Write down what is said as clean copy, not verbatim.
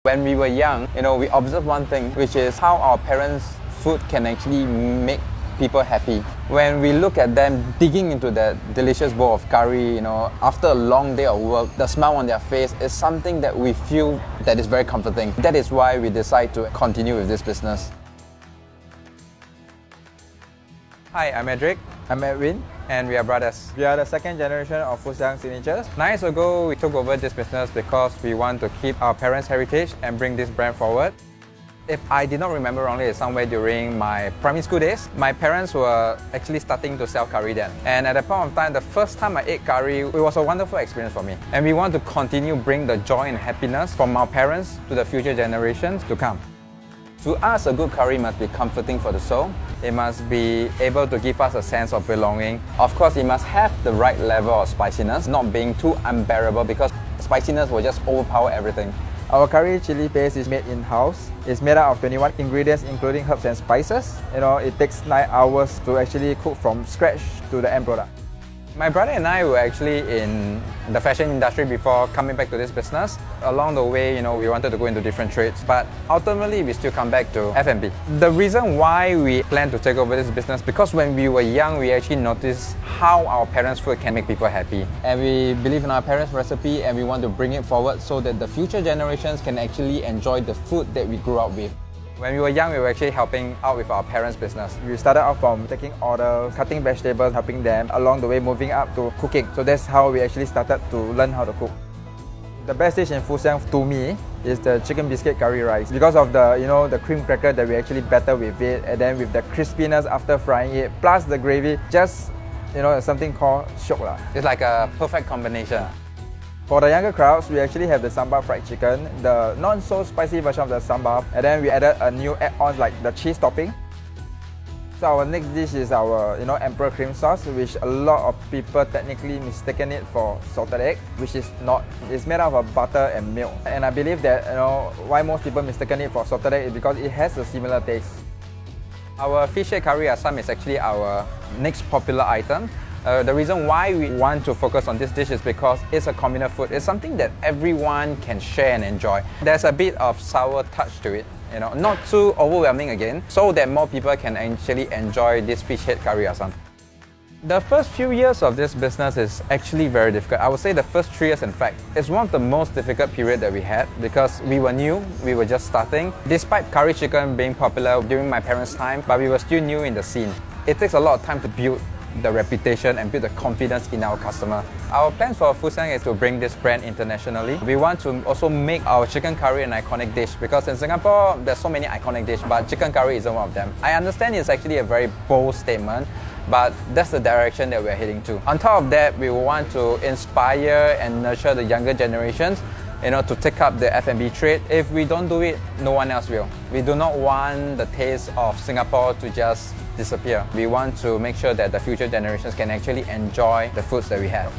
When we were young, we observed one thing, which is how our parents' food can actually make people happy. When we look at them digging into that delicious bowl of curry, after a long day of work, the smile on their face is something that we feel that is very comforting. That is why we decide to continue with this business. Hi, I'm Edric. I'm Edwin, And we are brothers. We are the second generation of Xiang signatures. 9 years ago, we took over this business because we want to keep our parents' heritage and bring this brand forward. If I did not remember wrongly, it's somewhere during my primary school days. My parents were actually starting to sell curry then. And at that point of time, the first time I ate curry, it was a wonderful experience for me. And we want to continue bring the joy and happiness from our parents to the future generations to come. To us, a good curry must be comforting for the soul. It must be able to give us a sense of belonging. Of course, it must have the right level of spiciness, not being too unbearable because spiciness will just overpower everything. Our curry chili paste is made in-house. It's made out of 21 ingredients including herbs and spices. It takes 9 hours to actually cook from scratch to the end product. My brother and I were actually in the fashion industry before coming back to this business. Along the way, we wanted to go into different trades, but ultimately we still come back to F&B. The reason why we plan to take over this business because when we were young, we actually noticed how our parents' food can make people happy. And we believe in our parents' recipe and we want to bring it forward so that the future generations can actually enjoy the food that we grew up with. When we were young, we were actually helping out with our parents' business. We started off from taking orders, cutting vegetables, helping them, along the way moving up to cooking. So that's how we actually started to learn how to cook. The best dish in Xiang to me is the chicken biscuit curry rice because of the cream cracker that we actually batter with it, and then with the crispiness after frying it, plus the gravy, just something called shiok lah. It's like a perfect combination. For the younger crowds, we actually have the sambal fried chicken, the not so spicy version of the sambal, and then we added a new add-on like the cheese topping. So our next dish is our emperor cream sauce, which a lot of people technically mistaken it for salted egg, which is not. It's made out of butter and milk. And I believe that why most people mistaken it for salted egg is because it has a similar taste. Our fish head curry asam is actually our next popular item. The reason why we want to focus on this dish is because it's a communal food. It's something that everyone can share and enjoy. There's a bit of sour touch to it, not too overwhelming again, so that more people can actually enjoy this fish head curry asam. The first few years of this business is actually very difficult. I would say the first 3 years, in fact, is one of the most difficult period that we had because we were new, we were just starting. Despite curry chicken being popular during my parents' time, but we were still new in the scene. It takes a lot of time to build the reputation and build the confidence in our customer. Our plans for Xiang is to bring this brand internationally. We want to also make our chicken curry an iconic dish because in Singapore, there's so many iconic dishes, but chicken curry isn't one of them. I understand it's actually a very bold statement, but that's the direction that we're heading to. On top of that, we want to inspire and nurture the younger generations to take up the F&B trade. If we don't do it, no one else will. We do not want the taste of Singapore to just disappear. We want to make sure that the future generations can actually enjoy the foods that we have.